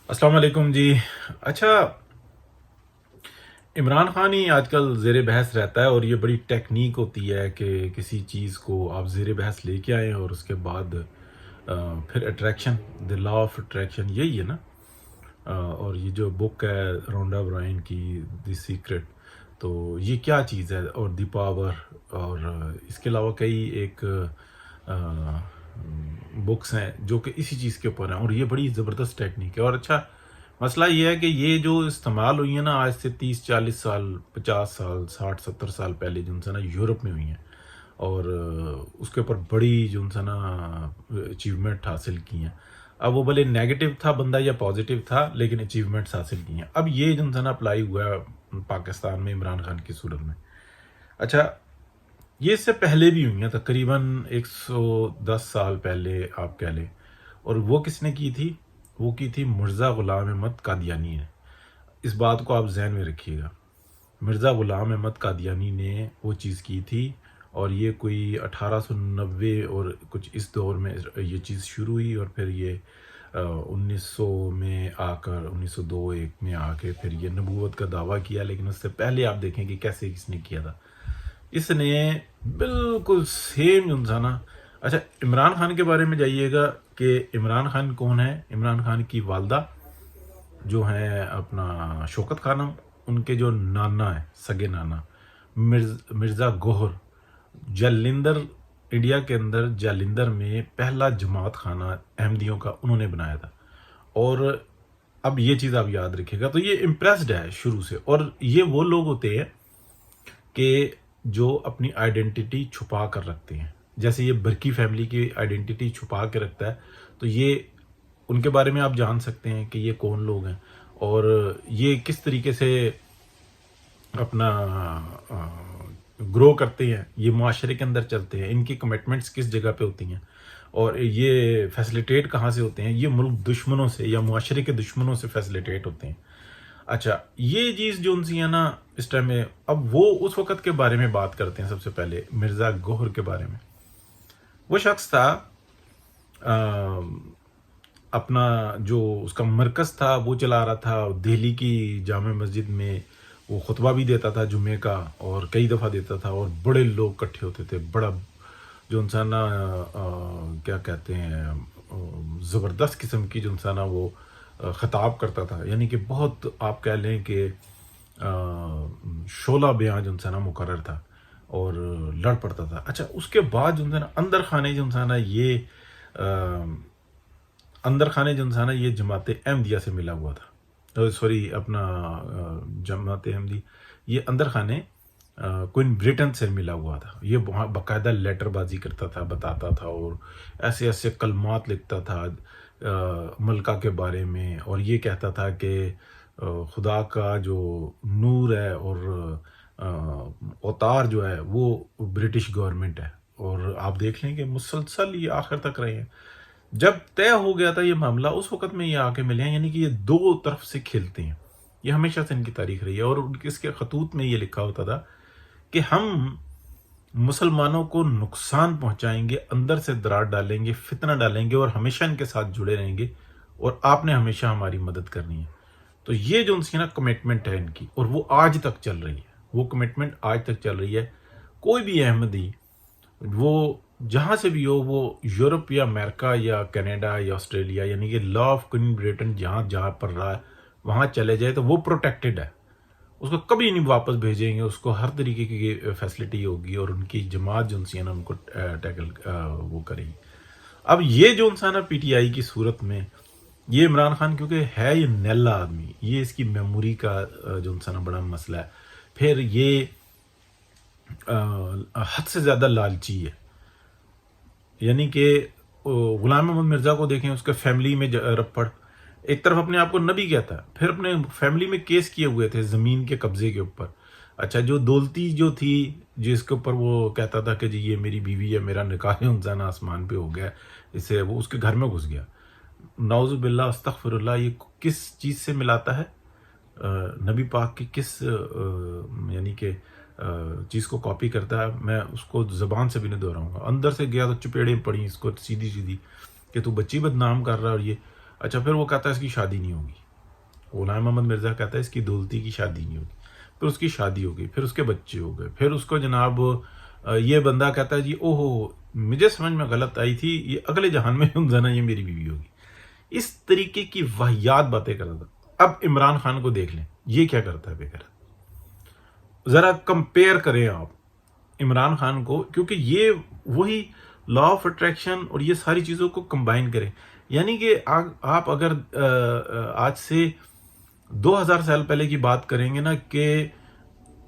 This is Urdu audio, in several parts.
السلام علیکم جی. اچھا، عمران خان ہی آج کل زیر بحث رہتا ہے، اور یہ بڑی ٹیکنیک ہوتی ہے کہ کسی چیز کو آپ زیر بحث لے کے آئیں اور اس کے بعد پھر attraction, the law of attraction یہی ہے نا. اور یہ جو بک ہے رونڈا برائن کی، دی سیکرٹ، تو یہ کیا چیز ہے، اور دی پاور، اور اس کے علاوہ کئی ایک بکس ہیں جو کہ اسی چیز کے اوپر ہیں، اور یہ بڑی زبردست ٹیکنیک ہے. اور اچھا مسئلہ یہ ہے کہ یہ جو استعمال ہوئی ہیں نا آج سے 30 40 سال، 50 سال، 60 70 سال پہلے جو ہے نا یورپ میں ہوئی ہیں، اور اس کے اوپر بڑی جو ہے نا اچیومنٹ حاصل کی ہیں. اب وہ بھلے نیگیٹو تھا بندہ یا پازیٹیو تھا، لیکن اچیومنٹس حاصل کی ہیں. اب یہ جو ہے نا اپلائی ہوا ہے پاکستان میں عمران خان کی صورت میں. اچھا، یہ اس سے پہلے بھی ہوئی ہیں، تقریباً 110 سال پہلے آپ کہہ لیں. اور وہ کس نے کی تھی؟ وہ کی تھی مرزا غلام احمد قادیانی نے. اس بات کو آپ ذہن میں رکھیے گا، مرزا غلام احمد قادیانی نے وہ چیز کی تھی. اور یہ کوئی 1890 اور کچھ اس دور میں یہ چیز شروع ہوئی، اور پھر یہ 1900 میں آ کر 1902-1 میں آ کے پھر یہ نبوت کا دعویٰ کیا. لیکن اس سے پہلے آپ دیکھیں کہ کیسے کس نے کیا تھا. اس نے بالکل سیم جو تھا نا. اچھا، عمران خان کے بارے میں جائیے گا کہ عمران خان کون ہے. عمران خان کی والدہ جو ہیں اپنا شوکت خانم، ان کے جو نانا ہے، سگے نانا مرزا گوہر، جالندھر، انڈیا کے اندر جالندھر میں پہلا جماعت خانہ احمدیوں کا انہوں نے بنایا تھا. اور اب یہ چیز آپ یاد رکھیے گا. تو یہ امپریسڈ ہے شروع سے. اور یہ وہ لوگ ہوتے ہیں کہ جو اپنی آئیڈینٹی چھپا کر رکھتے ہیں. جیسے یہ برکی فیملی کی آئیڈینٹی چھپا کے رکھتا ہے، تو یہ ان کے بارے میں آپ جان سکتے ہیں کہ یہ کون لوگ ہیں، اور یہ کس طریقے سے اپنا گرو کرتے ہیں، یہ معاشرے کے اندر چلتے ہیں، ان کی کمٹمنٹس کس جگہ پہ ہوتی ہیں، اور یہ فیسلیٹیٹ کہاں سے ہوتے ہیں. یہ ملک دشمنوں سے یا معاشرے کے دشمنوں سے فیسلیٹیٹ ہوتے ہیں. اچھا، یہ چیز جو ان سی ہے نا اس ٹائم میں. اب وہ اس وقت کے بارے میں بات کرتے ہیں. سب سے پہلے مرزا گوہر کے بارے میں. وہ شخص تھا اپنا جو اس کا مرکز تھا وہ چلا رہا تھا دہلی کی جامع مسجد میں. وہ خطبہ بھی دیتا تھا جمعے کا، اور کئی دفعہ دیتا تھا، اور بڑے لوگ اکٹھے ہوتے تھے. بڑا جو انسان کیا کہتے ہیں زبردست قسم کی جو انسان وہ خطاب کرتا تھا. یعنی کہ بہت آپ کہہ لیں کہ شعلہ بیاں جو انسان مقرر تھا، اور لڑ پڑتا تھا. اچھا، اس کے بعد جو انسان اندر خانے جو انسان یہ اندر خانے جو انسان یہ جماعت احمدیہ سے ملا ہوا تھا. سوری، اپنا جماعت احمدی، یہ اندر خانے کوئن بریٹن سے ملا ہوا تھا. یہ وہاں باقاعدہ لیٹر بازی کرتا تھا، بتاتا تھا، اور ایسے ایسے کلمات لکھتا تھا ملکہ کے بارے میں. اور یہ کہتا تھا کہ خدا کا جو نور ہے اور اوتار جو ہے وہ برٹش گورنمنٹ ہے. اور آپ دیکھ لیں کہ مسلسل یہ آخر تک رہے ہیں. جب طے ہو گیا تھا یہ معاملہ، اس وقت میں یہ آ کے ملے ہیں. یعنی کہ یہ دو طرف سے کھیلتے ہیں. یہ ہمیشہ سے ان کی تاریخ رہی ہے. اور اس کے خطوط میں یہ لکھا ہوتا تھا کہ ہم مسلمانوں کو نقصان پہنچائیں گے، اندر سے درار ڈالیں گے، فتنہ ڈالیں گے، اور ہمیشہ ان کے ساتھ جڑے رہیں گے، اور آپ نے ہمیشہ ہماری مدد کرنی ہے. تو یہ جو ان کی نا کمٹمنٹ ہے ان کی، اور وہ آج تک چل رہی ہے. وہ کمٹمنٹ آج تک چل رہی ہے. کوئی بھی احمدی وہ جہاں سے بھی ہو، وہ یورپ یا امریکہ یا کینیڈا یا آسٹریلیا، یعنی کہ لا آف کوئن بریٹن جہاں جہاں پر رہا ہے وہاں چلے جائے تو وہ پروٹیکٹڈ ہے. اس کو کبھی نہیں واپس بھیجیں گے. اس کو ہر طریقے کی فیسلٹی ہوگی، اور ان کی جماعت جو انسی ہے نا ان کو ٹیکل وہ کرے گی. اب یہ جو انسان ہے پی ٹی آئی کی صورت میں، یہ عمران خان کیونکہ ہے یہ نیلا آدمی، یہ اس کی میموری کا جو انسان بڑا مسئلہ ہے. پھر یہ حد سے زیادہ لالچی ہے. یعنی کہ غلام محمد مرزا کو دیکھیں، اس کے فیملی میں رپڑ. ایک طرف اپنے آپ کو نبی کہتا ہے، پھر اپنے فیملی میں کیس کیے ہوئے تھے زمین کے قبضے کے اوپر. اچھا، جو دولتی جو تھی جس کے اوپر وہ کہتا تھا کہ جی یہ میری بیوی ہے، میرا نکاح انسان آسمان پہ ہو گیا، اس سے وہ اس کے گھر میں گھس گیا. نعوذ باللہ، استغفر اللہ. یہ کس چیز سے ملاتا ہے؟ نبی پاک کی کس یعنی کہ چیز کو کاپی کرتا ہے؟ میں اس کو زبان سے بھی نہیں دہراؤں گا. اندر سے گیا تو چپیڑیں پڑی اس کو سیدھی سیدھی کہ تو بچی بدنام کر رہا ہے. اور یہ اچھا پھر وہ کہتا ہے اس کی شادی نہیں ہوگی. غلام محمد مرزا کہتا ہے اس کی دولتی کی شادی نہیں ہوگی. پھر اس کی شادی ہو گئی, پھر اس کے بچے ہو گئے, پھر اس کو جناب یہ بندہ کہتا ہے جی اوہو مجھے سمجھ میں غلط آئی تھی, یہ اگلے جہان میں نا یہ میری بیوی ہوگی. اس طریقے کی واہیات باتیں کرتا تھا. اب عمران خان کو دیکھ لیں یہ کیا کرتا ہے بغیر, ذرا کمپیئر کریں آپ عمران خان کو, کیونکہ یہ وہی لا آف اٹریکشن اور یہ ساری چیزوں کو کمبائن کریں. یعنی کہ آپ اگر آج سے 2000 سال پہلے کی بات کریں گے نا کہ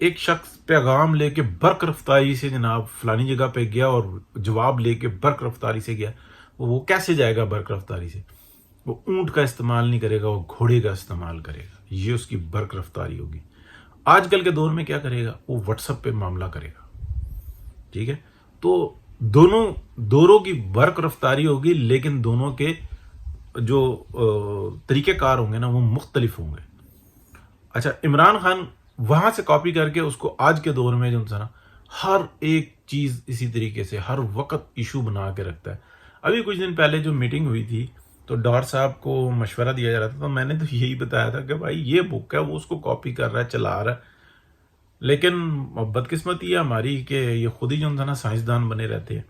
ایک شخص پیغام لے کے برق رفتاری سے جناب فلانی جگہ پہ گیا اور جواب لے کے برق رفتاری سے گیا, وہ کیسے جائے گا برق رفتاری سے؟ وہ اونٹ کا استعمال نہیں کرے گا, وہ گھوڑے کا استعمال کرے گا, یہ اس کی برق رفتاری ہوگی. آج کل کے دور میں کیا کرے گا, وہ واٹس ایپ پہ معاملہ کرے گا. ٹھیک ہے, تو دونوں کی برق رفتاری ہوگی, لیکن دونوں کے جو طریقہ کار ہوں گے نا وہ مختلف ہوں گے. اچھا عمران خان وہاں سے کاپی کر کے اس کو آج کے دور میں جو نا ہر ایک چیز اسی طریقے سے ہر وقت ایشو بنا کے رکھتا ہے. ابھی کچھ دن پہلے جو میٹنگ ہوئی تھی تو ڈار صاحب کو مشورہ دیا جا رہا تھا, تو میں نے تو یہی بتایا تھا کہ بھائی یہ بک ہے, وہ اس کو کاپی کر رہا ہے, چلا رہا ہے, لیکن بدقسمتی ہے ہماری کہ یہ خود ہی جو نا سائنسدان بنے رہتے ہیں.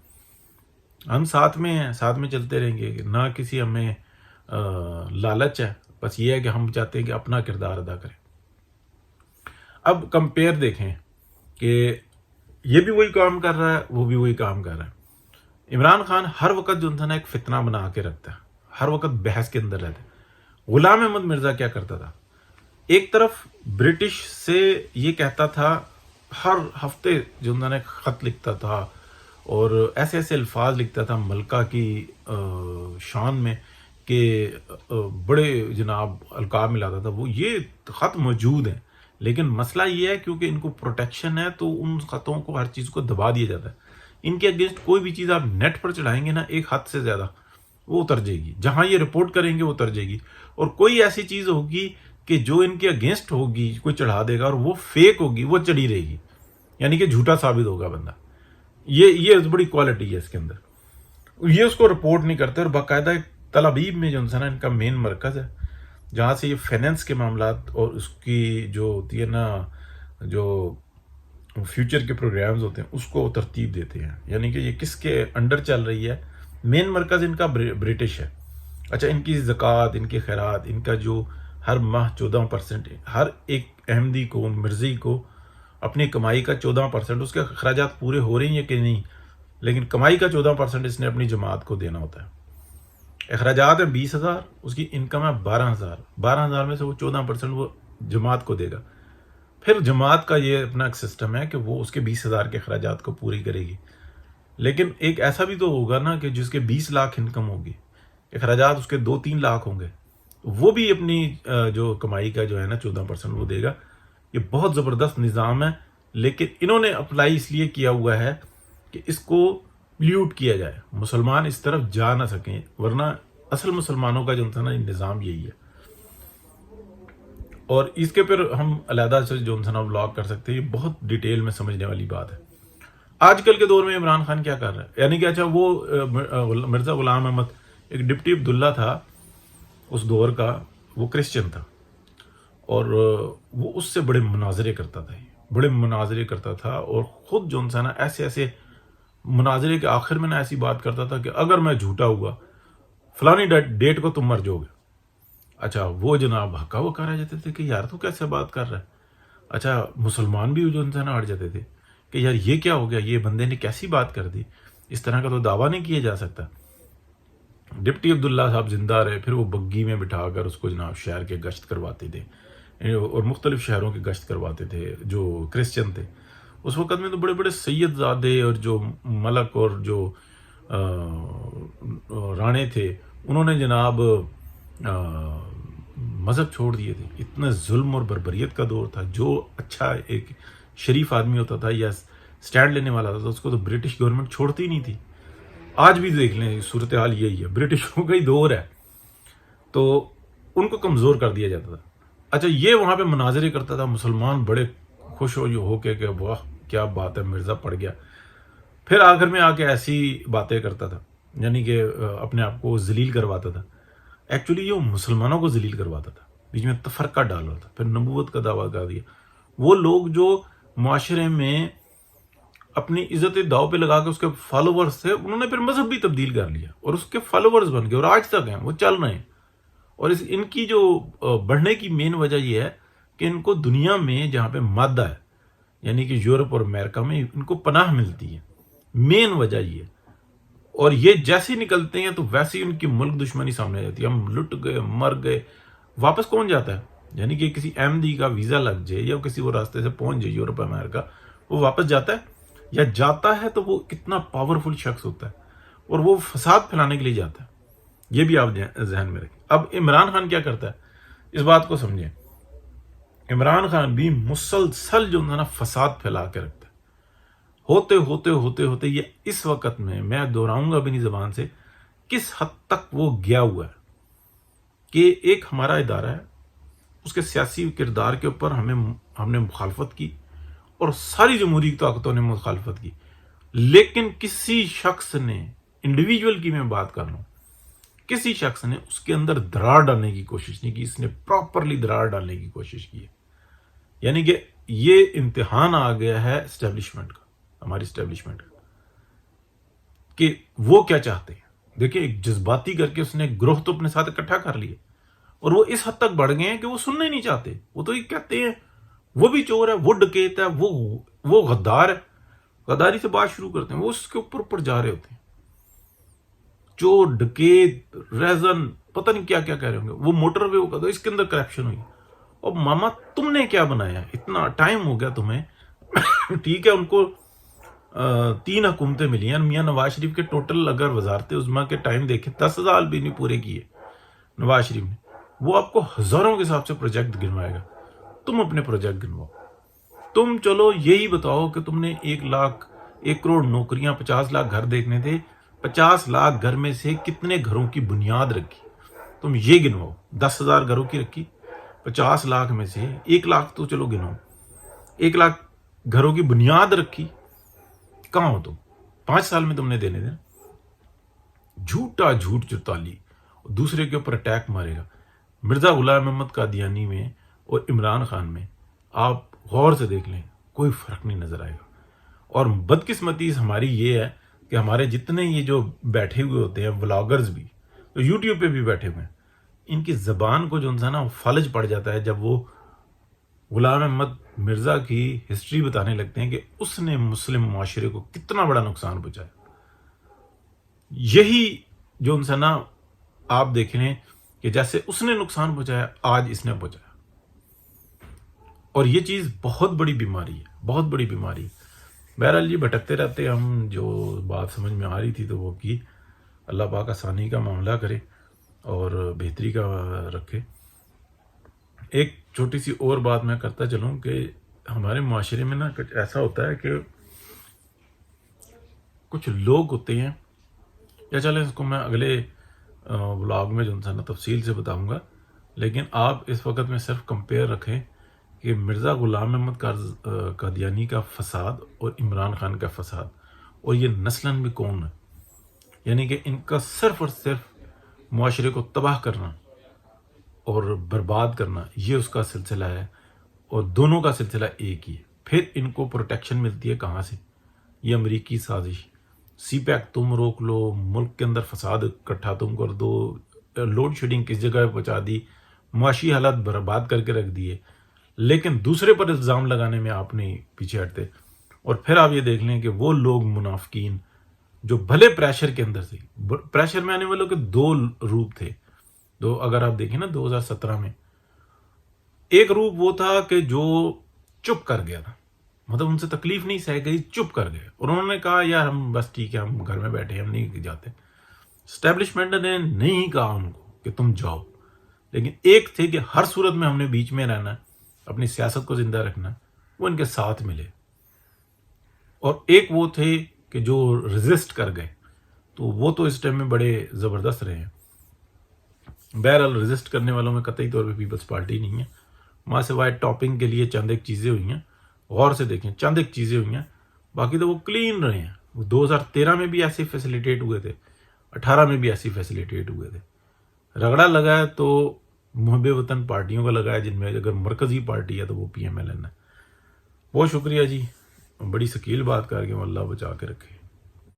ہم ساتھ میں ہیں, ساتھ میں چلتے رہیں گے, نہ کسی ہمیں لالچ ہے, بس یہ ہے کہ ہم چاہتے ہیں کہ اپنا کردار ادا کریں. اب کمپیئر دیکھیں کہ یہ بھی وہی کام کر رہا ہے, وہ بھی وہی کام کر رہا ہے. عمران خان ہر وقت جو نا ایک فتنہ بنا کے رکھتا ہے, ہر وقت بحث کے اندر رہتا ہے. غلام احمد مرزا کیا کرتا تھا, ایک طرف برٹش سے یہ کہتا تھا, ہر ہفتے جو نا خط لکھتا تھا اور ایسے ایسے الفاظ لکھتا تھا ملکہ کی شان میں کہ بڑے جناب القاب ملاتا تھا. وہ یہ خط موجود ہیں, لیکن مسئلہ یہ ہے کیونکہ ان کو پروٹیکشن ہے تو ان خطوں کو ہر چیز کو دبا دیا جاتا ہے. ان کے اگینسٹ کوئی بھی چیز آپ نیٹ پر چڑھائیں گے نا ایک حد سے زیادہ وہ اتر جائے گی, جہاں یہ رپورٹ کریں گے وہ اتر جائے گی. اور کوئی ایسی چیز ہوگی کہ جو ان کے اگینسٹ ہوگی کوئی چڑھا دے گا اور وہ فیک ہوگی, وہ چڑھی رہے گی, یعنی کہ جھوٹا ثابت ہوگا بندہ. یہ بڑی کوالٹی ہے اس کے اندر. یہ اس کو رپورٹ نہیں کرتے, اور باقاعدہ ایک تل ابیب میں جو نا ان کا مین مرکز ہے جہاں سے یہ فائنینس کے معاملات اور اس کی جو ہوتی ہے نا جو فیوچر کے پروگرامز ہوتے ہیں اس کو ترتیب دیتے ہیں. یعنی کہ یہ کس کے انڈر چل رہی ہے, مین مرکز ان کا برٹش ہے. اچھا ان کی زکوٰۃ, ان کے خیرات, ان کا جو ہر ماہ 14%, ہر ایک احمدی کو مرزی کو اپنی کمائی کا 14%, اس کے اخراجات پورے ہو رہے ہیں کہ نہیں, لیکن کمائی کا 14% اس نے اپنی جماعت کو دینا ہوتا ہے. اخراجات ہیں 20,000, اس کی انکم ہے 12,000, 12,000 میں سے وہ 14% وہ جماعت کو دے گا. پھر جماعت کا یہ اپنا ایک سسٹم ہے کہ وہ اس کے 20,000 کے اخراجات کو پوری کرے گی. لیکن ایک ایسا بھی تو ہوگا نا کہ جس کے 20 لاکھ انکم ہوگی, اخراجات اس کے 2-3 لاکھ ہوں گے, وہ بھی اپنی جو کمائی کا جو ہے نا 14% وہ دے گا. یہ بہت زبردست نظام ہے, لیکن انہوں نے اپلائی اس لیے کیا ہوا ہے کہ اس کو پلیوٹ کیا جائے, مسلمان اس طرف جا نہ سکیں, ورنہ اصل مسلمانوں کا جو تھا نا نظام یہی ہے. اور اس کے پھر ہم علیحدہ سے جو نا بلاگ کر سکتے ہیں, یہ بہت ڈیٹیل میں سمجھنے والی بات ہے. آج کل کے دور میں عمران خان کیا کر رہا ہے, یعنی کہ اچھا وہ مرزا غلام احمد ایک ڈپٹی عبداللہ تھا اس دور کا, وہ کرسچن تھا, اور وہ اس سے بڑے مناظرے کرتا تھا, اور خود جو نا ایسے ایسے مناظرے کے آخر میں نا ایسی بات کرتا تھا کہ اگر میں جھوٹا ہوا فلانی ڈیٹ کو تم مر جاؤ گے. اچھا وہ جناب ہکا وہ کہا جاتے تھے کہ یار تو کیسے بات کر رہا ہے. اچھا مسلمان بھی جو نا ہٹ جاتے تھے کہ یار یہ کیا ہو گیا, یہ بندے نے کیسی بات کر دی, اس طرح کا تو دعویٰ نہیں کیا جا سکتا. ڈپٹی عبداللہ صاحب زندہ رہے, پھر وہ بگی میں بٹھا کر اس کو جناب شہر کے گشت کرواتے تھے اور مختلف شہروں کے گشت کرواتے تھے جو کرسچن تھے. اس وقت میں تو بڑے بڑے سید زادے اور جو ملک اور جو رانے تھے انہوں نے جناب مذہب چھوڑ دیے تھے. اتنا ظلم اور بربریت کا دور تھا. جو اچھا ایک شریف آدمی ہوتا تھا یا سٹینڈ لینے والا تھا اس کو تو برٹش گورنمنٹ چھوڑتی نہیں تھی. آج بھی دیکھ لیں صورتحال یہی ہے, برٹشوں کا ہی دور ہے, تو ان کو کمزور کر دیا جاتا تھا. اچھا یہ وہاں پہ مناظرے کرتا تھا, مسلمان بڑے خوش ہو کے کہ واہ کیا بات ہے, مرزا پڑ گیا. پھر آخر میں آ کے ایسی باتیں کرتا تھا, یعنی کہ اپنے آپ کو ذلیل کرواتا تھا. ایکچولی یہ وہ مسلمانوں کو ذلیل کرواتا تھا، بیچ میں تفرقہ ڈال رہا تھا، پھر نبوت کا دعویٰ کر دیا. وہ لوگ جو معاشرے میں اپنی عزت داؤ پہ لگا کے اس کے فالوورز تھے، انہوں نے پھر مذہب بھی تبدیل کر لیا اور اس کے فالوورز بن گئے اور آج تک ہیں، وہ چل رہے ہیں. اور ان کی جو بڑھنے کی مین وجہ یہ ہے کہ ان کو دنیا میں جہاں پہ مادہ ہے، یعنی کہ یورپ اور امریکہ میں ان کو پناہ ملتی ہے، مین وجہ یہ ہے. اور یہ جیسے ہی نکلتے ہیں تو ویسے ہی ان کی ملک دشمنی سامنے آ جاتی ہے. ہم لٹ گئے، مر گئے، واپس کون جاتا ہے؟ یعنی کہ کسی احمدی کا ویزا لگ جائے یا کسی وہ راستے سے پہنچ جائے یورپ امریکہ، وہ واپس جاتا ہے؟ یا جاتا ہے تو وہ کتنا پاورفل شخص ہوتا ہے اور وہ فساد پھیلانے کے لیے جاتا ہے. یہ بھی آپ ذہن میں رکھیں. اب عمران خان کیا کرتا ہے، اس بات کو سمجھیں. عمران خان بھی مسلسل جو ہے نا فساد پھیلا کے رکھتا ہے. ہوتے ہوتے ہوتے ہوتے یہ اس وقت میں دہراؤں گا اپنی زبان سے کس حد تک وہ گیا ہوا ہے کہ ایک ہمارا ادارہ ہے، اس کے سیاسی کردار کے اوپر ہم نے مخالفت کی اور ساری جمہوری طاقتوں نے مخالفت کی، لیکن کسی شخص نے، انڈیویجول کی میں بات کر رہا ہوں، کسی شخص نے اس کے اندر درار ڈالنے کی کوشش نہیں کی. اس نے پراپرلی درار ڈالنے کی کوشش کی ہے. یعنی کہ یہ امتحان آ گیا ہے اسٹیبلشمنٹ کا، ہماری اسٹیبلشمنٹ کا، کہ وہ کیا چاہتے ہیں. دیکھیں ایک جذباتی کر کے اس نے گروہ تو اپنے ساتھ اکٹھا کر لیے اور وہ اس حد تک بڑھ گئے ہیں کہ وہ سننا ہی نہیں چاہتے. وہ تو یہ کہتے ہیں وہ بھی چور ہے، وہ ڈکیت ہے، وہ غدار ہے. غداری سے بات شروع کرتے ہیں، وہ اس کے اوپر جا رہے ہوتے ہیں. چور، ڈکیت، ریزن، پتہ نہیں کیا کیا کہہ رہے ہوں گے. وہ موٹر وے ہوگا تو اس کے اندر کرپشن ہوئی. اور ماما تم نے کیا بنایا؟ اتنا ٹائم ہو گیا تمہیں. ٹھیک ہے ان کو 3 حکومتیں ملی ہیں. میاں نواز شریف کے ٹوٹل اگر وزارت عظمیٰ کے ٹائم دیکھیں 10 سال بھی نہیں پورے کیے نواز شریف نے. وہ آپ کو ہزاروں کے حساب سے پروجیکٹ گنوائے گا. تم اپنے پروجیکٹ گنواؤ. تم چلو یہی بتاؤ کہ تم نے 1 کروڑ نوکریاں، 50 لاکھ گھر دیکھنے تھے، 50 لاکھ گھر میں سے کتنے گھروں کی بنیاد رکھی؟ تم یہ گنواؤ. 10,000 گھروں کی رکھی، 50 لاکھ میں سے 1 لاکھ تو چلو گنواؤ، 1 لاکھ گھروں کی بنیاد رکھی. کہاں ہو تم؟ 5 سال میں تم نے دینے دیں. جھوٹا جھوٹ چرتالی، دوسرے کے اوپر اٹیک مارے گا. مرزا غلام احمد قادیانی میں اور عمران خان میں آپ غور سے دیکھ لیں، کوئی فرق نہیں نظر آئے گا. اور بدقسمتی ہماری یہ ہے کہ ہمارے جتنے یہ جو بیٹھے ہوئے ہوتے ہیں ولاگرز بھی، تو یوٹیوب پہ بھی بیٹھے ہوئے ہیں، ان کی زبان کو جو ہے نا فلج پڑ جاتا ہے جب وہ غلام احمد مرزا کی ہسٹری بتانے لگتے ہیں کہ اس نے مسلم معاشرے کو کتنا بڑا نقصان پہنچایا. یہی جو ان سے نا آپ دیکھ لیں کہ جیسے اس نے نقصان پہنچایا آج اس نے پہنچایا. اور یہ چیز بہت بڑی بیماری ہے، بہت بڑی بیماری ہے. بہرحال یہ بھٹکتے رہتے. ہم جو بات سمجھ میں آ رہی تھی تو وہ کی. اللہ پاک آسانی کا معاملہ کرے اور بہتری کا رکھے. ایک چھوٹی سی اور بات میں کرتا چلوں کہ ہمارے معاشرے میں نا کچھ ایسا ہوتا ہے کہ کچھ لوگ ہوتے ہیں، یا چلیں اس کو میں اگلے ولاگ میں جو ہے نا تفصیل سے بتاؤں گا، لیکن آپ اس وقت میں صرف کمپیئر رکھیں کہ مرزا غلام احمد قادیانی کا فساد اور عمران خان کا فساد، اور یہ نسلاً بھی کون ہے. یعنی کہ ان کا صرف اور صرف معاشرے کو تباہ کرنا اور برباد کرنا، یہ اس کا سلسلہ ہے. اور دونوں کا سلسلہ ایک ہی ہے. پھر ان کو پروٹیکشن ملتی ہے کہاں سے؟ یہ امریکی سازش. سی پیک تم روک لو، ملک کے اندر فساد اکٹھا تم کر دو، لوڈ شیڈنگ کس جگہ پہ پہنچا دی، معاشی حالات برباد کر کے رکھ دیے، لیکن دوسرے پر الزام لگانے میں آپ نہیں پیچھے ہٹتے. اور پھر آپ یہ دیکھ لیں کہ وہ لوگ منافقین جو بھلے پریشر کے اندر تھے، پریشر میں آنے والوں کے 2 روپ تھے. اگر آپ دیکھیں نا 2017 میں ایک روپ وہ تھا کہ جو چپ کر گیا تھا، مطلب ان سے تکلیف نہیں سہ گئی، چپ کر گئے اور انہوں نے کہا یار ہم بس ٹھیک ہے، ہم گھر میں بیٹھے، ہم نہیں جاتے. اسٹیبلشمنٹ نے نہیں کہا ان کو کہ تم جاؤ، لیکن ایک تھے کہ ہر صورت میں ہم نے بیچ میں رہنا، اپنی سیاست کو زندہ رکھنا، وہ ان کے ساتھ ملے. اور ایک وہ تھے کہ جو ریزسٹ کر گئے، تو وہ تو اس ٹائم میں بڑے زبردست رہے ہیں. بہرحال ریزسٹ کرنے والوں میں قطعی طور پہ پیپلز پارٹی نہیں ہے، وہاں سے وائٹ ٹاپنگ کے لیے چند ایک چیزیں ہوئی ہیں. غور سے دیکھیں، چند ایک چیزیں ہوئی ہیں، باقی تو وہ کلین رہے ہیں. وہ 2013 میں بھی ایسے فیسیلیٹیٹ ہوئے تھے، 18 میں بھی ایسی فیسیلیٹیٹ ہوئے تھے. رگڑا لگا ہے تو محب وطن پارٹیوں کا لگا ہے، جن میں اگر مرکزی پارٹی ہے تو وہ PMLN ہے۔ بہت شکریہ جی، بڑی ثقیل بات کر کے اللہ بچا کے رکھے۔